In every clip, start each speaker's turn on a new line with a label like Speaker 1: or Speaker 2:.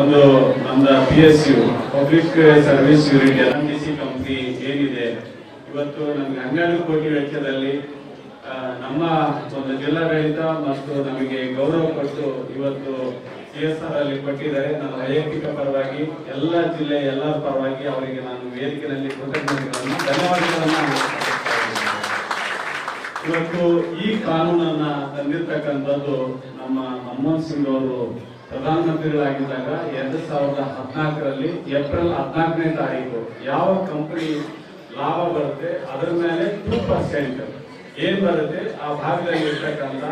Speaker 1: ಒಂದು ನಮ್ಮ PSU public service unit NMDC company ಏನಿದೆ ಇವತ್ತು ನಮಗೆ 12 ಕೋಟಿ ವೆಚ್ಚದಲ್ಲಿ ನಮ್ಮ ಒಂದು ಜಿಲ್ಲಾಡಳಿತ ಮತ್ತು ನಮಗೆ ಗೌರವ ಕೊಟ್ಟು ಇವತ್ತು CSR ಅಲ್ಲಿ ಕೊಟ್ಟಿದ್ದಾರೆ. ನನ್ನ ವೈಯಕ್ತಿಕ ಪರವಾಗಿ ಎಲ್ಲ ಜಿಲ್ಲೆ ಎಲ್ಲರ ಪರವಾಗಿ ಅವರಿಗೆ ನಾನು ವೇದಿಕೆಯಲ್ಲಿ ಕೃತಜ್ಞತೆಗಳನ್ನು ಧನ್ಯವಾದಗಳನ್ನು ಇವತ್ತು ಈ ಕಾನೂನನ್ನ ತಂದಿರತಕ್ಕಂಥದ್ದು ನಮ್ಮ ಮನಮೋಹನ್ ಸಿಂಗ್ ಅವರು ಪ್ರಧಾನಮಂತ್ರಿಗಳಾಗಿದ್ದಾಗ 2014ರಲ್ಲಿ ಏಪ್ರಿಲ್ 14ನೇ ತಾರೀಕು ಯಾವ ಕಂಪನಿ ಲಾಭ ಬರುತ್ತೆ ಅದರ ಮೇಲೆ 2% ಏನ್ ಬರುತ್ತೆ ಆ ಭಾಗದಲ್ಲಿ ಇರ್ತಕ್ಕಂಥ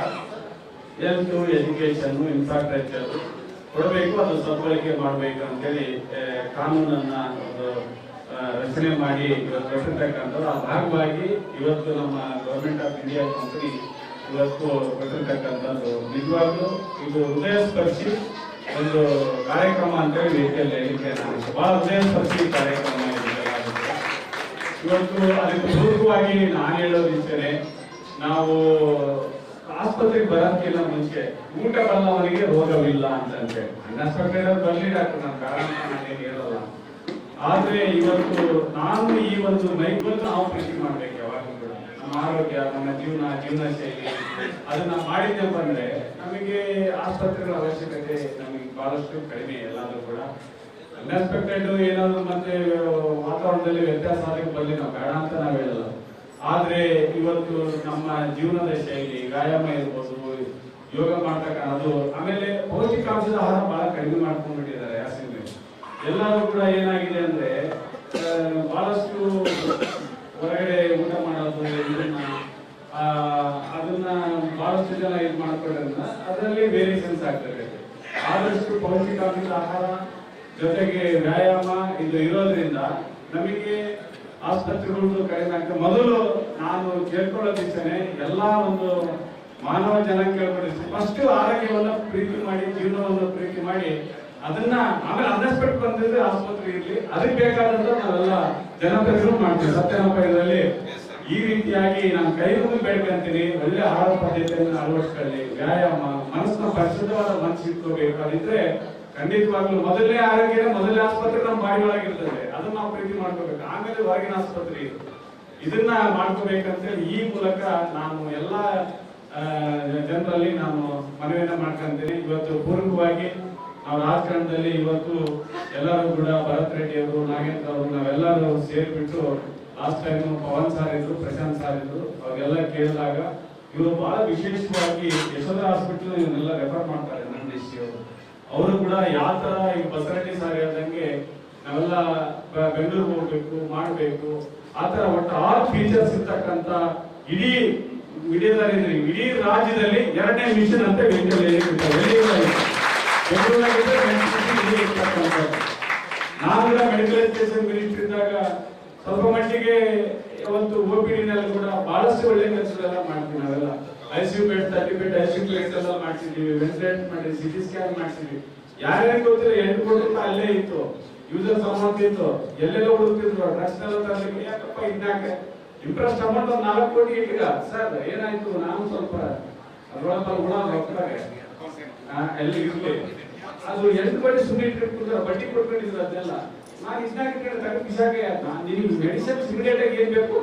Speaker 1: ಹೆಲ್ತ್ ಎಜುಕೇಶನ್ ಇನ್ಫ್ರಾಸ್ಟ್ರಕ್ಚರ್ ಕೊಡಬೇಕು, ಅದು ಸದ್ಬಳಕೆ ಮಾಡಬೇಕು ಅಂತೇಳಿ ಕಾನೂನನ್ನ ಒಂದು ರಚನೆ ಮಾಡಿ ಕೊಟ್ಟಿರ್ತಕ್ಕಂಥದ್ದು. ಆ ಭಾಗವಾಗಿ ಇವತ್ತು ನಮ್ಮ ಗವರ್ಮೆಂಟ್ ಆಫ್ ಇಂಡಿಯಾ ಕಂಪನಿ ಇವತ್ತು ಕೊಟ್ಟಿರ್ತಕ್ಕಂಥದ್ದು ನಿಜವಾಗ್ಲೂ ಇದು ಹೃದಯ ಸ್ಪರ್ಶಿ ಒಂದು ಕಾರ್ಯಕ್ರಮ ಅಂತೇಳಿ ರೀತಿಯಲ್ಲಿ ಹೇಳಿಕೆ ಬಹಳ ಹೃದಯ ಸ್ಪರ್ಶಿ ಕಾರ್ಯಕ್ರಮ ಇವತ್ತು ಅದಕ್ಕೆ ಪೂರ್ವಕವಾಗಿ ನಾನು ಹೇಳೋದಿದ್ದೇನೆ. ನಾವು ಆಸ್ಪತ್ರೆಗೆ ಬರೋಕ್ಕಿಂತ ಮುಂಚೆ ಊಟ ಬಲ್ಲವನಿಗೆ ರೋಗವಿಲ್ಲ ಅಂತಂದ್ರೆ ಅನ್ಎಕ್ಸ್ಪೆಕ್ಟೆಡ್ ಬರಲಿ ಡಾಕ್ಟರ್, ನಾನು ಕಾರಣ ನಾನೇನು ಹೇಳಲ್ಲ. ಆದ್ರೆ ಇವತ್ತು ನಾನು ಈ ಒಂದು ನೈವೇದ್ಯ ನಾವು ಪ್ರೀತಿ ಮಾಡ್ಬೇಕು ಯಾವಾಗಲೂ ಕೂಡ. ನಮ್ಮ ಆರೋಗ್ಯ, ನಮ್ಮ ಜೀವನ ಶೈಲಿ ಅದನ್ನ ಮಾಡಿದ್ದೆ ಬಂದ್ರೆ ನಮಗೆ ಆಸ್ಪತ್ರೆಗಳ ಅವಶ್ಯಕತೆ ನಮಗೆ ಬಹಳಷ್ಟು ಕಡಿಮೆ. ಎಲ್ಲಾದ್ರೂ ಕೂಡ ಅನ್ಎಕ್ಸ್ಪೆಕ್ಟೆಡ್ ಏನಾದ್ರು ಮತ್ತೆ ವಾತಾವರಣದಲ್ಲಿ ವ್ಯತ್ಯಾಸ ಆಗಿ ಬರಲಿ, ನಾವು ಬೇಡ ಅಂತ ನಾವು ಹೇಳಲ್ಲ. ಆದ್ರೆ ಇವತ್ತು ನಮ್ಮ ಜೀವನದ ಶೈಲಿ, ವ್ಯಾಯಾಮ ಇರ್ಬೋದು, ಯೋಗ ಮಾಡ್ತಕ್ಕಂಥದ್ದು, ಆಮೇಲೆ ಪೌಷ್ಟಿಕಾಂಶದ ಆಹಾರ ಬಹಳ ಕಡಿಮೆ ಮಾಡ್ಕೊಂಡ್ಬಿಟ್ಟಿದ್ದಾರೆ ಯಾಸಿಂದ್ರೆ. ಎಲ್ಲರೂ ಕೂಡ ಏನಾಗಿದೆ ಅಂದ್ರೆ ಬಹಳಷ್ಟು ಹೊರಗಡೆ ಊಟ ಮಾಡೋದು, ಅದನ್ನ ಬಹಳಷ್ಟು ಜನ ಇದು ಮಾಡ್ಕೊಳ್ಳೋದ್ರಿಂದ ಅದರಲ್ಲಿ ವೇರಿಯೇಷನ್ಸ್ ಆಗ್ತದೆ. ಆದಷ್ಟು ಪೌಷ್ಟಿಕಾಂಶದ ಆಹಾರ ಜೊತೆಗೆ ವ್ಯಾಯಾಮ ಇದು ಇರೋದ್ರಿಂದ ನಮಗೆ ಆಸ್ಪತ್ರೆಗಳು ಕಡಿಮೆ ಆಗ್ತದೆ. ಮೊದಲು ನಾನು ಕೇಳ್ಕೊಳ್ಳೋದಿದ್ದೇನೆ, ಎಲ್ಲಾ ಒಂದು ಮಾನವ ಜನ ಕೇಳ್ಕೊಂಡಿರ್ತೀನಿ, ಫಸ್ಟ್ ಆರೋಗ್ಯವನ್ನ ಪ್ರೀತಿ ಮಾಡಿ, ಜೀವನವನ್ನು ಪ್ರೀತಿ ಮಾಡಿ, ಅದನ್ನ ಆಮೇಲೆ ಅನ್ಎಕ್ಸ್ಪೆಕ್ಟ್ ಬಂದಿದ್ರೆ ಆಸ್ಪತ್ರೆ ಇರ್ಲಿ, ಅದಕ್ಕೆ ಬೇಕಾದಂತ ನಾವೆಲ್ಲ ಜನಪ್ರತಿನಿಧಿಗಳು ಮಾಡ್ತೀವಿ. ಸತ್ಯನಪಯದಲ್ಲಿ ಈ ರೀತಿಯಾಗಿ ನಾನು ಕೈ ಮುಗಿ ಬೇಡ್ಕೊಂತೀನಿ, ಒಳ್ಳೆ ಆಹಾರ ಪದ್ಧತಿಯನ್ನು ಅಳವಡಿಸ್ಕೊಳ್ಳಿ, ವ್ಯಾಯಾಮ, ಮನಸ್ಸನ್ನ ಪರಿಶುದ್ಧವಾದ ಮನಸ್ಸು ಇಟ್ಕೋಬೇಕು. ಅದಿದ್ರೆ ಖಂಡಿತವಾಗ್ಲೂ ಮೊದಲನೇ ಆರೋಗ್ಯ, ಮೊದಲನೇ ಆಸ್ಪತ್ರೆ ನಮ್ಮ ಬಾಡಿ ಒಳಗಿರ್ತದೆ, ಅದನ್ನ ನಾವು ಪ್ರೀತಿ ಮಾಡ್ಕೋಬೇಕು. ಆಮೇಲೆ ಹೊರಗಿನ ಆಸ್ಪತ್ರೆ ಇದನ್ನ ಮಾಡ್ಕೋಬೇಕಂತೇಳಿ ಈ ಮೂಲಕ ನಾನು ಎಲ್ಲ ಜನರಲ್ಲಿ ನಾನು ಮನವಿಯನ್ನ ಮಾಡ್ಕೊಂತೀನಿ. ಇವತ್ತು ಪೂರ್ವಕವಾಗಿ ನಾವು ರಾಜಕಾರಣದಲ್ಲಿ ಇವತ್ತು ಎಲ್ಲರೂ ಕೂಡ ಭರತ್ ರೆಡ್ಡಿ ಅವರು, ನಾಗೇಂದ್ರ ಅವರು, ನಾವೆಲ್ಲರೂ ಸೇರಿಬಿಟ್ಟು ಲಾಸ್ಟ್ ಟೈಮ್ ಪವನ್ ಸಾರ್ ಇದ್ರು, ಪ್ರಶಾಂತ್ ಸಾರ್ ಇದ್ರು, ಅವ್ರಿಗೆಲ್ಲ ಕೇಳಿದಾಗ ಇವರು ಬಹಳ ವಿಶೇಷವಾಗಿ ಯಶೋಧ ಹಾಸ್ಪಿಟಲ್ ಇವನ್ನೆಲ್ಲ ರೆಫರ್ ಮಾಡ್ತಾರೆ. NMDC ಅವರು ಕೂಡ ಯಾವ ತರ ಈಗ ಬಸರೆಡ್ಡಿ ಸಾರ್ ಹೇಳ್ದಂಗೆ ನಾವೆಲ್ಲ ಬೆಂಗಳೂರು ಹೋಗ್ಬೇಕು ಮಾಡಬೇಕು, ಆತರ ಒಟ್ಟು 6 ಫೀಚರ್ಸ್ ಇರ್ತಕ್ಕಂತ ಇಡೀ ರಾಜ್ಯದಲ್ಲಿ 2ನೇ ಮಿಷನ್ ಅಂತ ನಾನು ಕೂಡ ಮೆಡಿಕಲ್ ಎಜುಕೇಶನ್ ಮಿನಿಸ್ಟರ್ ಇದ್ದಾಗ ಸ್ವಲ್ಪ ಮಟ್ಟಿಗೆ ಒಂದು OPD ನಲ್ಲಿ ಕೂಡ ಬಹಳಷ್ಟು ಒಳ್ಳೆ ಕೆಲಸಗಳೆಲ್ಲ ಮಾಡ್ತೀವಿ. ನಾವೆಲ್ಲ ICU bed 30 bed ICU bed ಎಲ್ಲ ಮಾಡ್ತಿದ್ವಿ, ವೆಂಟಿಲೇಟ್ ಮಾಡಿ, CT ಸ್ಕ್ಯಾನ್ ಮಾಡ್ತಿದ್ವಿ. ಯಾರ್ಯಾರಿಗೆ ಗೊತ್ತಿಲ್ಲ 8 ಕೋಟಿ ರೂಪಾಯಿ ಅಲ್ಲೇ ಇತ್ತು, ಯೂಸರ್ಸ್ ಅಮೌಂಟ್ ಇತ್ತು, ಎಲ್ಲೆಲ್ಲ ಹುಡುಕ್ತಿದ್ರು, ಡ್ರಗ್ಸ್ ಎಲ್ಲ ತರಲಿಕ್ಕೆ. ಯಾಕಪ್ಪ ಇನ್ನಾಕ ಇಂಟ್ರೆಸ್ಟ್ ಅಮೌಂಟ್ ಒಂದು 4 ಕೋಟಿ ಇಟ್ಟಿಗ ಸರ್ ಏನಾಯ್ತು, ನಾನು ಸ್ವಲ್ಪ ಅದ್ರೊಳಗೆ ಗುಣ ರೊಕ್ಕದಾಗ ಎಲ್ಲಿ ಇರ್ಲಿ, ಅದು 8 ಕೋಟಿ ಸುಮ್ಮನೆ ಇಟ್ಟಿರ್ತಾರೆ, ಬಡ್ಡಿ ಕೊಟ್ಕೊಂಡಿದ್ರು. ಅದನ್ನೆಲ್ಲ ನಾನು ಇದ್ನಾಗ ತಗೊಂಡು ಬಿಸಾಕ, ನಿನಗೆ ಮೆಡಿಸಿನ್ಸ್ ಇಮಿಡಿಯೇಟ್ ಆಗಿ ಏನ್ ಬೇಕು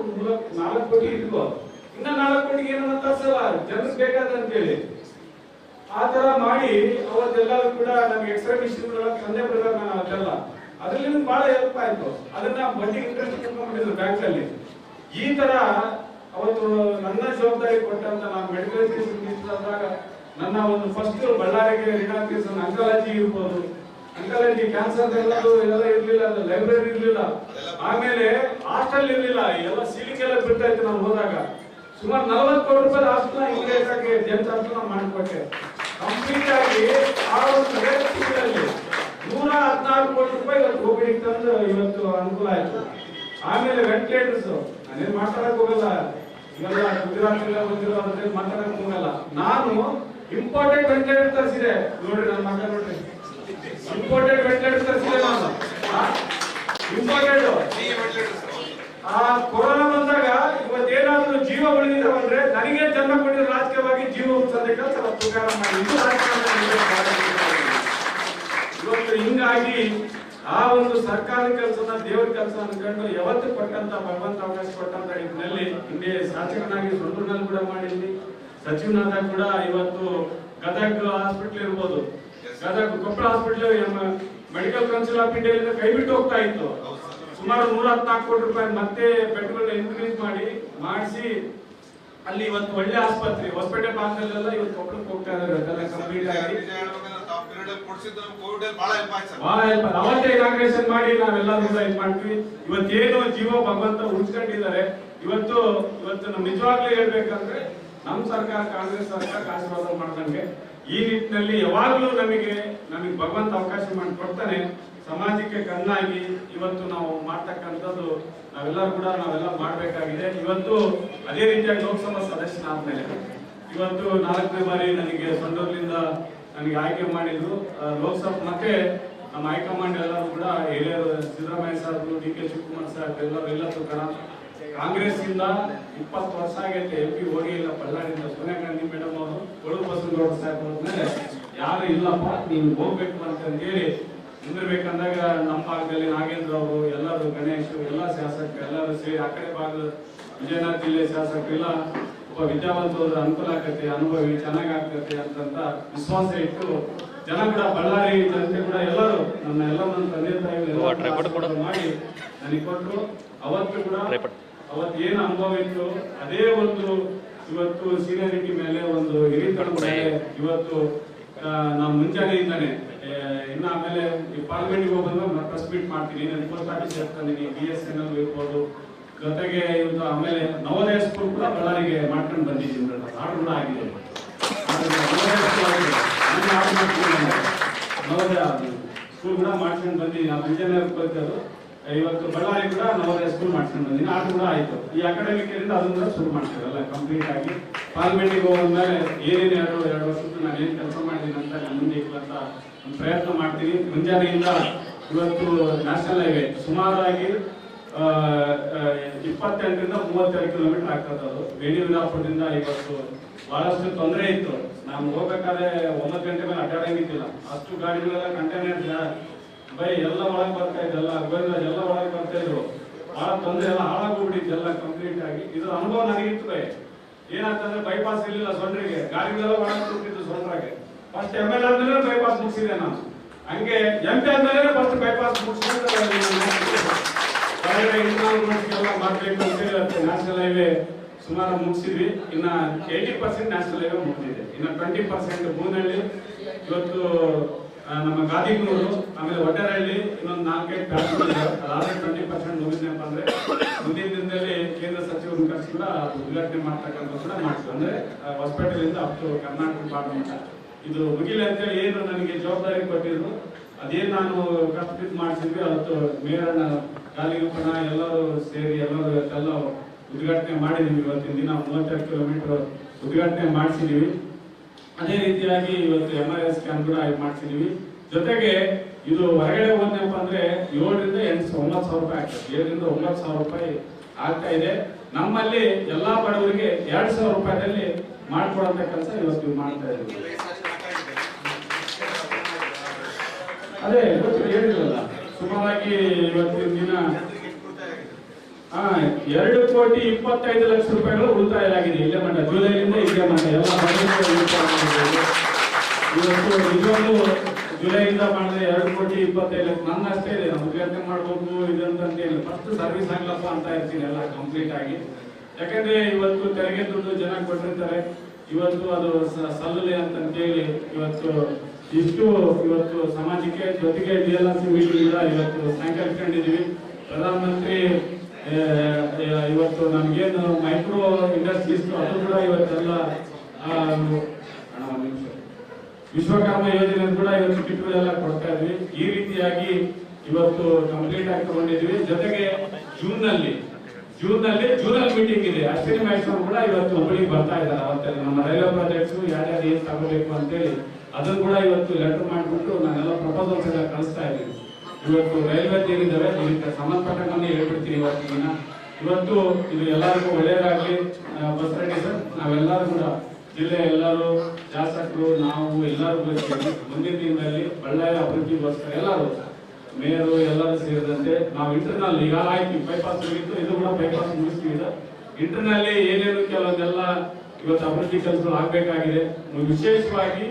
Speaker 1: 4 ಕೋಟಿ ಇಟ್ಕೋ, ಇನ್ನ 4 ಕೋಟಿಗೆ ಏನನ್ನ ತರ್ಸಲ್ಲ, ಜನರಿಗೆ ಬೇಕಾದ ಅಂತೇಳಿ ಆ ತರ ಮಾಡಿ ಅವತ್ತೆಲ್ಲರೂ ಕೂಡ ನಮ್ಗೆ ಎಕ್ಸ್ಟ್ರಾ ಮಿಷನ್ ತಂದೆ ಬಿಡೋಣ. ಅದೆಲ್ಲ ಅದ್ರಲ್ಲಿ ನಮ್ಗೆ ಬಹಳ ಹೆಲ್ಪ್ ಆಯ್ತು. ಅದನ್ನ ಬಡ್ಡಿ ಇಂಟ್ರೆಸ್ಟ್ ಕೊಟ್ಕೊಂಡಿದ್ರು ಬ್ಯಾಂಕ್ ಅಲ್ಲಿ. ಈ ತರ ಅವತ್ತು ನನ್ನ ಜವಾಬ್ದಾರಿ ಕೊಟ್ಟಂತ ನಾನು ಮೆಡಿಕಲ್ ಎಜುಕೇಶನ್ ಮಿನಿಸ್ಟರ್ ಆದಾಗ ನನ್ನ ಒಂದು ಫಸ್ಟ್ ಬಳ್ಳಾರಿಗೆ ರಿನಾಗ್ರೇಷನ್ ಅಂಕಾಲಜಿ ಇರ್ಬೋದು, ಅಂಕಾಲಜಿ ಕ್ಯಾನ್ಸರ್ ಎಲ್ಲದು ಎಲ್ಲ ಇರ್ಲಿಲ್ಲ, ಲೈಬ್ರರಿ ಇರ್ಲಿಲ್ಲ, ಆಮೇಲೆ ಹಾಸ್ಟೆಲ್ ಇರ್ಲಿಲ್ಲ, ಎಲ್ಲ ಸೀಲಿಂಗ್ ಎಲ್ಲ ಬಿಡ್ತಾ ಇತ್ತು. ನಾನು ಹೋದಾಗ ಸುಮಾರು 40 ಕೋಟಿ ರೂಪಾಯಿ ಹಾಸ್ಟೆಲ್ ಇಂಗ್ಲಿಷ್ ಆಗಿ ಜನ ಹಾಸ್ಟೆಲ್ ಮಾಡಿಕೊಟ್ಟೆ. ಕಂಪ್ಲೀಟ್ ಆಗಿ ಆ ಒಂದು ಮೆಗಾಸಿಟಿಗಳಲ್ಲಿ 114 ಕೋಟಿ ರೂಪಾಯಿ ಇವತ್ತು OPD ತಂದು ಇವತ್ತು ಅನುಕೂಲ ಆಯ್ತು. ಆಮೇಲೆ ವೆಂಟಿಲೇಟರ್ಸ್ ನಾನೇನ್ ಮಾತಾಡಕ್ ಹೋಗಲ್ಲ, ಇವೆಲ್ಲ ಗುಜರಾತ್ ಎಲ್ಲ ಬಂದಿರೋ ಅದ್ರಲ್ಲಿ ಮಾತಾಡಕ್ ಹೋಗಲ್ಲ. ನಾನು ಇಂಪಾರ್ಟೆಂಟ್ ವೆಂಟಿಲೇಟರ್ ತರಿಸಿದೆ ನೋಡ್ರಿ, ನನ್ನ ಮಗ ನೋಡ್ರಿ, ಇಂಪಾರ್ಟೆಂಟ್ ವೆಂಟಿಲೇಟರ್ ತರಿಸಿದೆ ನಾನು. ಇಂಪಾರ್ಟೆಂಟ್ ಆ ಕೊರೋನಾ ಬಂದಾಗ ಇವತ್ತೇನಾದ್ರೂ ಜೀವ ಉಳಿದಿದೆ ಅಂದ್ರೆ ನನಗೆ ಜನ್ಮ ಕೊಟ್ಟಿರೋ ರಾಜಕೀಯವಾಗಿ ಜೀವ ಉಳಿಸೋದಕ್ಕೆ ಸ್ವಲ್ಪ ತುಕಾರ ಮಾಡಿ ಇದು ರಾಜಕಾರಣ. ಇವತ್ತು ಹಿಂಗಾಗಿ ಆ ಒಂದು ಸರ್ಕಾರಿ ಕೆಲಸನ ದೇವರ ಕೆಲಸ ಅನ್ಕೊಂಡು ಯಾವತ್ತು ಕೊಟ್ಟಂತ ಭಗವಂತ ಅವಕಾಶ ಕೊಟ್ಟಂತ ಇದರಲ್ಲಿ ಹಿಂದೆ ಶಾಸಕನಾಗಿ ಸೊಂಡೂರಿನಲ್ಲಿ ಕೂಡ ಮಾಡಿದ್ವಿ, ಸಚಿವನಾದಾಗ ಕೂಡ ಇವತ್ತು ಗದಗ ಹಾಸ್ಪಿಟಲ್ ಇರ್ಬೋದು, Gadag Koppal hospital medical council of India ಕೈ ಬಿಟ್ಟು ಹೋಗ್ತಾ ಇತ್ತು. ಸುಮಾರು 114 ಕೋಟಿ ರೂಪಾಯಿ ಮತ್ತೆ ಬೆಡ್ಗಳು ಇನ್ಕ್ರೀಸ್ ಮಾಡಿಸಿ ಅಲ್ಲಿ ಇವತ್ತು ಒಳ್ಳೆ ಆಸ್ಪತ್ರೆ ಹೊಸಪೇಟೆ ಭಾಗದಲ್ಲೆಲ್ಲ ಇವತ್ತು ಕೊಪ್ಪಳಕ್ಕೆ ಹೋಗ್ತಾ ಇದ್ದಾರೆ. ಅದೆಲ್ಲ ಕಂಪ್ಲೀಟ್ ಆಗಿ ಅವತ್ತೇ ಇನಾಗ್ರೇಷನ್ ಮಾಡಿ ನಾವೆಲ್ಲರೂ ಕೂಡ ಇದು ಮಾಡ್ತೀವಿ. ಇವತ್ತೇನು ಜೀವ ಭಗವಂತ ಉಳಿಸ್ಕೊಂಡಿದ್ದಾರೆ. ಇವತ್ತು ನಮ್ ನಿಜವಾಗ್ಲೂ ಹೇಳ್ಬೇಕಂದ್ರೆ ನಮ್ ಸರ್ಕಾರ ಕಾಂಗ್ರೆಸ್ ಸರ್ಕಾರ ಆಶೀರ್ವಾದ ಮಾಡ್ದಂಗೆ ಈ ನಿಟ್ಟಿನಲ್ಲಿ ಯಾವಾಗ್ಲೂ ನಮಗೆ ಭಗವಂತ ಅವಕಾಶ ಮಾಡಿ ಕೊಡ್ತಾನೆ. ಸಮಾಜಕ್ಕೆ ಕಣ್ಣಾಗಿ ಇವತ್ತು ನಾವು ಮಾಡ್ತಕ್ಕಂಥದ್ದು ನಾವೆಲ್ಲ ಮಾಡ್ಬೇಕಾಗಿದೆ. ಇವತ್ತು ಅದೇ ರೀತಿಯಾಗಿ ಲೋಕಸಭಾ ಸದಸ್ಯನಾದ್ಮೇಲೆ ಇವತ್ತು 4ನೇ ಬಾರಿ ನನಗೆ ಸೊಂಡೂರಿನಿಂದ ನನಗೆ ಆಯ್ಕೆ ಮಾಡಿದ್ರು ಲೋಕಸಭಾ. ಮತ್ತೆ ನಮ್ಮ ಹೈಕಮಾಂಡ್ ಎಲ್ಲರೂ ಕೂಡ ಹಿರಿಯರು ಸಿದ್ದರಾಮಯ್ಯ ಸಾಹೇಬರು, ಡಿ ಕೆ ಶಿವಕುಮಾರ್ ಸಾಹೇಬ್ ಎಲ್ಲರೂ ಕಣ ಕಾಂಗ್ರೆಸ್ ಇಂದ 20 ವರ್ಷ ಆಗೈತೆ MP ಹೋಗಿ ಇಲ್ಲ ಬಳ್ಳಾರಿಯಿಂದ ಸೋನಿಯಾ ಗಾಂಧಿ ಮೇಡಮ್ ಅವರು ಕೊಡಗು ಬಸವನಗೌಡ ಸಾಹೇಬ್ ಹೋದ್ಮೇಲೆ ಯಾರು ಇಲ್ಲಪ್ಪ ನೀವು ಹೋಗ್ಬೇಕು ಅಂತ ಹೇಳಿ ನಿಂದಿರ್ಬೇಕಂದಾಗ ನಮ್ಮ ಭಾಗದಲ್ಲಿ ನಾಗೇಂದ್ರ ಅವರು ಎಲ್ಲರೂ, ಗಣೇಶ್ ಎಲ್ಲ ಶಾಸಕರು ಎಲ್ಲರೂ ಸೇರಿ ಆ ಕಡೆ ಭಾಗದ ವಿಜಯನಗರ ಜಿಲ್ಲೆ ಶಾಸಕರು ಎಲ್ಲ ಒಬ್ಬ ವಿದ್ಯಾವಂತರು ಅನುಕೂಲ ಆಗ್ತೈತೆ, ಅನುಭವಿ ಚೆನ್ನಾಗಾಗ್ತೈತೆ ಅಂತ ವಿಶ್ವಾಸ ಇಟ್ಟು ಜನ ಕೂಡ ಬಳ್ಳಾರಿ ಜನತೆ ಕೂಡ ಎಲ್ಲರೂ ನನ್ನ ತಂದೆ ತಾಯಿ ಮಾಡಿ ನನಗೆ ಕೊಟ್ಟರು. ಅವತ್ತು ಕೂಡ ಅವತ್ತು ಏನು ಅನುಭವ ಇತ್ತು ಅದೇ ಒಂದು ಇವತ್ತು ಸೀನಿಯರಿಟಿ ಮೇಲೆ ಒಂದು ಹಿರಿತನದ ಮೇಲೆ ಇವತ್ತು ನಾವು ಮುಂಜಾನೆಯಿಂದಾನೆ ಇನ್ನು ಆಮೇಲೆ ಪಾರ್ಲಿಮೆಂಟ್ಗೆ ಹೋಗೋದು ಪ್ರೆಸ್ ಮೀಟ್ ಮಾಡ್ತೀನಿ, ನಾನು ಪೋಸ್ಟ್ ಆಫೀಸ್ ಇರ್ತಾನೆ, BSNL ಇರ್ಬೋದು, ಜೊತೆಗೆ ಇವತ್ತು ಆಮೇಲೆ ನವೋದಯ ಸ್ಕೂಲ್ ಕೂಡ ಬಳ್ಳಾರಿಗೆ ಮಾಡ್ಕೊಂಡು ಬಂದಿದ್ದೀನಿ, ಆರ್ಡರ್ ಕೂಡ ಆಗಿದೆ. ನವೋದಯ ಸ್ಕೂಲ್ ಕೂಡ ಮಾಡ್ಕೊಂಡು ಬಂದಿದ್ದೀನಿ. ನಾವು ಇಂಜಿನಿಯರ್ ಕಲಿತದ್ದು ಇವತ್ತು ಬಳ್ಳಾರಿ ಕೂಡ ನವೋದಯ ಸ್ಕೂಲ್ ಮಾಡ್ಕೊಂಡು ಬಂದಿದ್ದೀನಿ, ಆರ್ಡರ್ ಕೂಡ ಆಯ್ತು. ಈ ಅಕಾಡೆಮಿಕ್ ಇರಿಂದ ಅದನ್ನ ಶುರು ಮಾಡ್ತೀವಲ್ಲ ಕಂಪ್ಲೀಟ್ ಆಗಿ. ಪಾರ್ಲಿಮೆಂಟ್ಗೆ ಹೋದ್ಮೇಲೆ ಏನೇನು 2 ವರ್ಷದ್ದು ನಾನು ಏನು ಕೆಲಸ ಮಾಡಿದ್ದೀನಿ ಅಂತ ಮುಂದೆ ಇಕ್ಕಂತ ಒಂದು ಪ್ರಯತ್ನ ಮಾಡ್ತೀನಿ. ಮುಂಜಾನೆಯಿಂದ ಇವತ್ತು ನ್ಯಾಷನಲ್ ಹೈವೇ ಸುಮಾರಾಗಿ 28ರಿಂದ 32 ಕಿಲೋಮೀಟರ್ ಆಗ್ತದೆ. ಅದು ಬೇಡಿವಿಲಾಪುರದಿಂದ ಇವತ್ತು ಬಹಳಷ್ಟು ತೊಂದರೆ ಇತ್ತು. ನಾವು ಹೋಗ್ಬೇಕಾದ್ರೆ 9 ಗಂಟೆ ಮೇಲೆ ಅಡ್ಡಾಡಂಗಿದ್ದಿಲ್ಲ, ಅಷ್ಟು ಗಾಡಿಗಳೆಲ್ಲ ಕಂಟೈನರ್ ಬೈ ಎಲ್ಲ ಒಳಗೆ ಬರ್ತಾ ಇದ್ದಲ್ಲ, ಎಲ್ಲ ಒಳಗೆ ಬರ್ತಾ ಇದ್ರು, ಬಹಳ ತೊಂದರೆ ಎಲ್ಲ ಹಾಳಾಗೋಗ್ಬಿಟ್ಟಿತ್ತು ಎಲ್ಲ ಕಂಪ್ಲೀಟ್ ಆಗಿ. ಇದ್ರ ಅನುಭವ ನನಗಿತ್ತು. ಬೈ ಏನಾಗ್ತಂದ್ರೆ ಬೈಪಾಸ್ ಇರಲಿಲ್ಲ ಸೊಂಡ್ರಿಗೆ, ಗಾಡಿಗಳೆಲ್ಲ ಒಳಗೆ ಕೂತಿತ್ತು ಸೊಂಡ್ರಾಗೆ. ಫಸ್ಟ್ ML ಆದ್ಮೇಲೆ ಬೈಪಾಸ್ ಮುಗಿಸಿದೆ ನಾನು, ಹಂಗೆ MP ಆದ್ಮೇಲೆ ಫಸ್ಟ್ ಬೈಪಾಸ್ ಮುಗಿಸಿದ್ರೆ ಮಾಡ್ಬೇಕು ಅಂತ ಹೇಳಿ ನ್ಯಾಷನಲ್ ಹೈವೇ ಸುಮಾರು ಮುಗಿಸಿದ್ವಿ. ಇನ್ನ 80% ನ್ಯಾಷನಲ್ ಹೈವೇ ಮುಗಿದಿದೆ. ಇನ್ನ 20% ಬೂನಹಳ್ಳಿ, ಇವತ್ತು ನಮ್ಮ ಗಾದಿಗನೂರು, ಆಮೇಲೆ ಒಡ್ಡರಹಳ್ಳಿ, ಇನ್ನೊಂದು 4-5 ಪ್ಯಾಸೆಂಜರ್ ಇದೆ. ಅದಾದ್ರೆ 20% ಮುಗಿದ್ನಪ್ಪ ಅಂದ್ರೆ ಮುಂದಿನ ದಿನದಲ್ಲಿ ಕೇಂದ್ರ ಸಚಿವರು ಕರೆಸಿ ಕೂಡ ಉದ್ಘಾಟನೆ ಮಾಡ್ತಕ್ಕಂಥ ಕೂಡ ಮಾಡ್ತೀವಿ. ಅಂದ್ರೆ ಹೊಸಪೇಟೆಯಿಂದ ಅಪ್ ಟು ಕರ್ನಾಟಕ ಭಾಗ ಇದು ಮುಗಿಲಿ ಅಂತೇಳಿ ಏನು ನನಗೆ ಜವಾಬ್ದಾರಿ ಕೊಟ್ಟಿದ್ರು, ಅದೇನು ನಾನು ಕಷ್ಟಬಿದ್ದು ಮಾಡಿಸಿದ್ವಿ. ಅವತ್ತು ಮೇಯರ್ನ ಗಾಲಿಗುಪ್ಪಣ ಎಲ್ಲರೂ ಸೇರಿ ಎಲ್ಲರೂ ಉದ್ಘಾಟನೆ ಮಾಡಿದೀವಿ. ಇವತ್ತಿನ ದಿನ 32 ಕಿಲೋಮೀಟರ್ ಉದ್ಘಾಟನೆ ಮಾಡಿಸಿದೀವಿ. ಅದೇ ರೀತಿಯಾಗಿ ಇವತ್ತು MRI ಸ್ಕ್ಯಾನ್ ಕೂಡ ಮಾಡಿಸಿದೀವಿ. ಜೊತೆಗೆ ಇದು ಹೊರಗಡೆ ಹೋದ್ನಪ್ಪ ಅಂದ್ರೆ 7ರಿಂದ 9 ಸಾವಿರ ರೂಪಾಯಿ ಆಗ್ತದೆ. 7ರಿಂದ 9 ಸಾವಿರ ರೂಪಾಯಿ ಆಗ್ತಾ ಇದೆ. ನಮ್ಮಲ್ಲಿ ಎಲ್ಲಾ ಬಡವರಿಗೆ 2,000 ರೂಪಾಯಿದಲ್ಲಿ ಮಾಡ್ಕೊಡಂತ ಕೆಲಸ ಇವತ್ತು ಮಾಡ್ತಾ ಇದ್ದೀವಿ. ಅದೇ ಹೇಳಿದ್ರಲ್ಲ, ಸುಮಾರಾಗಿ ಇವತ್ತಿನ ದಿನ 2,25,00,000 ರೂಪಾಯಿಗಳು ಉಳಿತಾಯ ಆಗಿದೆ. ಇಲ್ಲೇ ಮಟ್ಟ ಜುಲೈಯಿಂದ ಇಲ್ಲೇ ಮಟ್ಟ ಎಲ್ಲ ಇವತ್ತು ನಿಜವಾಗ್ಲೂ ಜುಲೈಯಿಂದ ಮಾಡಿದ್ರೆ 2,25,00,000 ನನ್ನ ಅಷ್ಟೇ ಇದೆ. ನಾವು ಉದ್ಘಾಟನೆ ಮಾಡ್ಬೇಕು ಇದಂತ ಹೇಳಿ ಫಸ್ಟ್ ಸರ್ವಿಸ್ ಆಗ್ಲಪ್ಪ ಅಂತ ಇರ್ತೀನಿ ಎಲ್ಲ ಕಂಪ್ಲೀಟ್ ಆಗಿ. ಯಾಕಂದ್ರೆ ಇವತ್ತು ತೆರಿಗೆ ದುಡ್ಡು ಜನ ಕೊಟ್ಟಿರ್ತಾರೆ, ಇವತ್ತು ಅದು ಸಲ್ಲಲಿ ಅಂತೇಳಿ ಇವತ್ತು ಸಮಾಜಕ್ಕೆ ಜೊತೆಗೆ DLRC ಮೀಟಿಂಗ್ ಕೂಡ ಇವತ್ತು ಸಾಯಂಕಾಲ ಇಟ್ಕೊಂಡಿದೀವಿ. ಪ್ರಧಾನಮಂತ್ರಿ ಇವತ್ತು ನಮ್ಗೇನು ಮೈಕ್ರೋ ಇಂಡಸ್ಟ್ರೀಸ್ ಅದು ಕೂಡ ಇವತ್ತೆಲ್ಲ ವಿಶ್ವಕರ್ಮ ಯೋಜನೆ ಕೂಡ ಇವತ್ತು ಕಿಟ್ಗಳೆಲ್ಲ ಕೊಡ್ತಾ ಇದ್ವಿ. ಈ ರೀತಿಯಾಗಿ ಇವತ್ತು ಕಂಪ್ಲೀಟ್ ಆಗಿ ತಗೊಂಡಿದ್ವಿ. ಜೊತೆಗೆ ಜೂನಲ್ ಮೀಟಿಂಗ್ ಇದೆ. ಅಶ್ವಿನಿ ಮಹೇಶ್ವರ್ ಕೂಡ ಇವತ್ತು ಹುಬ್ಬಳ್ಳಿಗೆ ಬರ್ತಾ ಇದ್ದಾರೆ. ಅವತ್ತೆಲ್ಲ ನಮ್ಮ ರೈಲ್ವೆ ಪ್ರಾಜೆಕ್ಟ್ಸ್ ಯಾರ್ಯಾರು ಏನ್ ತಗೋಬೇಕು ಅಂತೇಳಿ ಅದನ್ನು ಕೂಡ ಇವತ್ತು ಲೆಟರ್ ಮಾಡಿಬಿಟ್ಟು ನಾನೆಲ್ಲ ಪ್ರಪೋಸಲ್ಸ್ ಎಲ್ಲ ಕಳಿಸ್ತಾ ಇದ್ದೀವಿ. ಇವತ್ತು ರೈಲ್ವೆ ಏನಿದ್ದಾವೆ ಇದಕ್ಕೆ ಸಂಬಂಧಪಟ್ಟಂಗೆ ಹೇಳ್ಬಿಡ್ತೀನಿ. ಇವತ್ತು ಇದು ಎಲ್ಲರಿಗೂ ಒಳ್ಳೆಯದಾಗಲಿ. ಬಸ್ ರೆಡಿ ಸರ್, ನಾವೆಲ್ಲರೂ ಕೂಡ ಜಿಲ್ಲೆ ಎಲ್ಲರೂ ಶಾಸಕರು ನಾವು ಎಲ್ಲರೂ ಮುಂದಿನ ದಿನದಲ್ಲಿ ಬಳ್ಳಾರಿ ಅಭಿವೃದ್ಧಿಗೋಸ್ಕರ ಎಲ್ಲರೂ ಮೇಯರು ಎಲ್ಲರೂ ಸೇರಿದಂತೆ ನಾವು ಇಂಟರ್ನಲ್ ಈಗ ಆಯ್ತು ಬೈಪಾಸ್ ಮುಗಿತು, ಇದು ಕೂಡ ಬೈಪಾಸ್ ಮುಗಿಸ್ತೀವಿ. ಇಂಟರ್ನಲ್ಲಿ ಏನೇನು ಕೆಲವೊಂದೆಲ್ಲ ಇವತ್ತು ಅಭಿವೃದ್ಧಿ ಕೆಲಸಗಳು ಆಗ್ಬೇಕಾಗಿದೆ. ವಿಶೇಷವಾಗಿ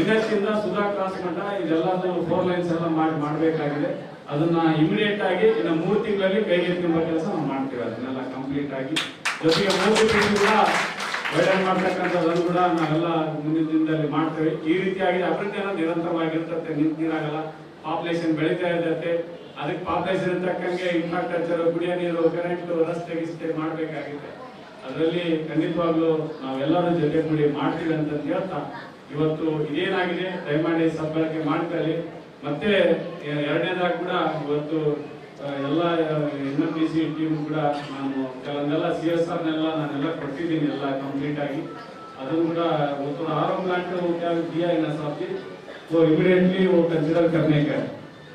Speaker 1: NH ಇಂದ ಸುಧಾ ಕ್ರಾಸ್ ಮಟ್ಟ ಇದೆಲ್ಲದೂ 4 ಲೈನ್ಸ್ ಎಲ್ಲ ಮಾಡಬೇಕಾಗಿದೆ. ಅದನ್ನ ಇಮಿಡಿಯೇಟ್ ಆಗಿ ಇನ್ನು 3 ತಿಂಗಳಲ್ಲಿ ಕೈಗೆತ್ತಿಕೊಳ್ಳುವ ಕೆಲಸ ನಾವು ಮಾಡ್ತೀವಿ. ಅದನ್ನೆಲ್ಲ ಕಂಪ್ಲೀಟ್ ಆಗಿ ಜೊತೆಗೆ 3 ತಿಂಗಳು ಕೂಡ ವೈಡನ್ ಮಾಡ್ತಕ್ಕಂಥದ್ದನ್ನು ಕೂಡ ನಾವೆಲ್ಲ ಮುಂದಿನ ದಿನದಲ್ಲಿ ಮಾಡ್ತೇವೆ. ಈ ರೀತಿಯಾಗಿ ಅಭಿವೃದ್ಧಿಯನ್ನು ನಿರಂತರವಾಗಿರ್ತದೆ, ನಿಂತಿರಾಗಲ್ಲ. ಪಾಪ್ಯುಲೇಷನ್ ಬೆಳೀತಾ ಇರ್ತೈತೆ, ಅದಕ್ಕೆ ಪಾಪ್ಯುಲೇಷನ್ ತಕ್ಕಂಗೆ ಇನ್ಫ್ರಾಸ್ಟ್ರಕ್ಚರ್, ಕುಡಿಯೋ ನೀರು, ಕರೆಂಟ್, ರಸ್ತೆ ಗಿಸ್ತೆ ಮಾಡಬೇಕಾಗಿದೆ. ಅದರಲ್ಲಿ ಖಂಡಿತವಾಗ್ಲೂ ನಾವೆಲ್ಲರೂ ಜೊತೆ ಕೂಡಿ ಮಾಡ್ತೀವಿ ಅಂತ ಹೇಳ್ತಾ ಇವತ್ತು ಇದೇನಾಗಿದೆ ದಯಮಾಡಿ ಸದ್ಬಳಕೆ ಮಾಡ್ಕೊಳ್ಳಿ. ಮತ್ತೆ ಎರಡನೇದಾಗಿ ಕೂಡ ಇವತ್ತು ಎಲ್ಲ NMDC ಟೀಮ್ ಕೂಡ ನಾನು ಕೆಲವೊಂದೆಲ್ಲ CSRನೆಲ್ಲ ನಾನೆಲ್ಲ ಕೊಟ್ಟಿದ್ದೀನಿ ಎಲ್ಲ ಕಂಪ್ಲೀಟ್ ಆಗಿ. ಅದನ್ನು ಕೂಡ वो आरओ प्लांट क्या दिया है ना साहब जी, वो इमीडिएटली वो कंसिडर करने का।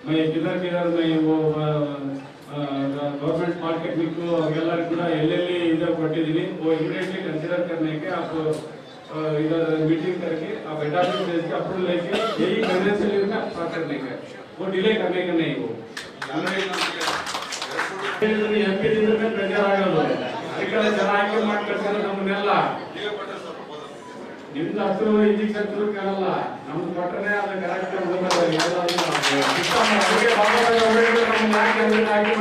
Speaker 1: मैं किधर मैं वो गवर्नमेंट पॉलिटेक्निक अवेलर ಕೂಡ ಎಲ್ಲೆಲ್ಲಿ ಇದರ ಕೊಟ್ಟಿದ್ದೀನಿ, वो इमीडिएटली कंसिडर करने के आप इधर मीटिंग करके आप एडॉप्ट भेज के अप्रूवल लेके यही फाइनेंशियल ईयर में पास करने का, वो डिले करने का नहीं। वो MP ದಿಂದ ಪ್ರೆಷರ್ ಆಗೋದು, ಅದಕ್ಕೆ ಜನ ಆಯ್ಕೆ ಮಾಡ್ಕೊಳ್ತಾರೆ ನಮ್ಮನ್ನೆಲ್ಲ. ನಿಮ್ದು ಹತ್ತು ಇಂಜೆಕ್ಷನ್ ಕಾಣಲ್ಲ, ನಮ್ದು ಕೊಟ್ಟರೆ ಅದು ಕರೆಕ್ಟ್ ಆಯ್ಕೆ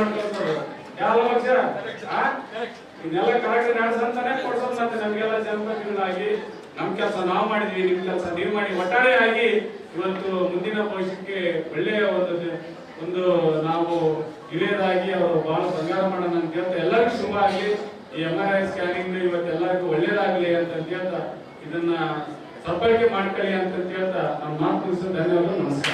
Speaker 1: ಮಾಡ್ಕೊಳ್ತಾರೆ ಯಾವ ಪಕ್ಷ ಇದೆಲ್ಲ ಕರೆಕ್ಟ್ ನಡೆಸಂತಾನೆ ಕೊಡ್ಸಂತೆ ನಮ್ಗೆಲ್ಲ ಜನಪ್ರತಿನಿಧಿಗಳಾಗಿ ನಮ್ ಕೆಲಸ ನಾವು ಮಾಡಿದ್ವಿ, ನಿಮ್ ಕೆಲಸ ನೀವು ಮಾಡಿ, ಒಟ್ಟಾರೆಯಾಗಿ ಇವತ್ತು ಮುಂದಿನ ಭವಿಷ್ಯಕ್ಕೆ ಒಳ್ಳೆಯ ಒಂದು ನಾವು ಹಿರಿಯರಾಗಿ ಅವರು ಬಹಳ ಸಂಗಾರ ಮಾಡೋಣ ಅಂತ ಹೇಳ್ತಾ ಎಲ್ಲರಿಗೂ ಶುಭ ಆಗಲಿ. ಈ MRI ಸ್ಕ್ಯಾನಿಂಗ್ ಇವತ್ತು ಎಲ್ಲರಿಗೂ ಒಳ್ಳೇದಾಗ್ಲಿ ಅಂತ ಹೇಳ್ತಾ ಇದನ್ನ ಸದ್ಬಳಕೆ ಮಾಡ್ಕೊಳ್ಳಿ ಅಂತ ಹೇಳ್ತಾ ನಾನು ಮಾತು ಮುಗಿಸೋ ಧನ್ಯವಾದ, ನಮಸ್ಕಾರ.